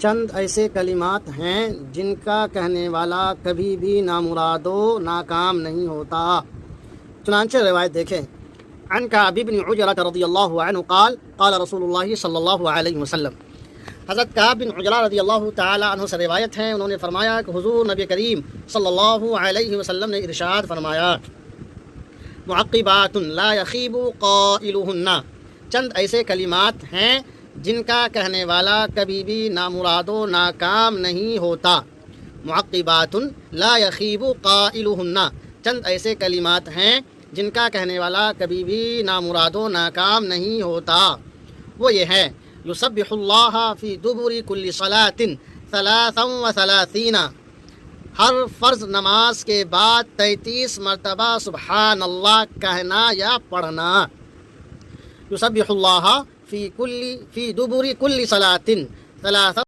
چند ایسے کلمات ہیں جن کا کہنے والا کبھی بھی نامراد و ناکام نہیں ہوتا۔ چنانچہ روایت دیکھیں، عن کعب بن عجرہ رضی اللہ عنہ قال قال رسول اللہ صلی اللہ علیہ وسلم، حضرت کعب بن عجرہ رضی اللہ تعالی عنہ سے روایت ہے، انہوں نے فرمایا کہ حضور نبی کریم صلی اللہ علیہ وسلم نے ارشاد فرمایا، معقبات لا یخیب قائلہن، چند ایسے کلمات ہیں جن کا کہنے والا کبھی بھی نامراد و ناکام نہیں ہوتا۔ معقبات لا یخیب قائلہن، چند ایسے کلمات ہیں جن کا کہنے والا کبھی بھی نامراد و ناکام نہیں ہوتا، وہ یہ ہے، یسبح اللہ فی دبر کل صلاۃ 33، ہر فرض نماز کے بعد 33 مرتبہ سبحان اللہ کہنا یا پڑھنا۔ یسبح اللہ فی دبر کل صلاۃ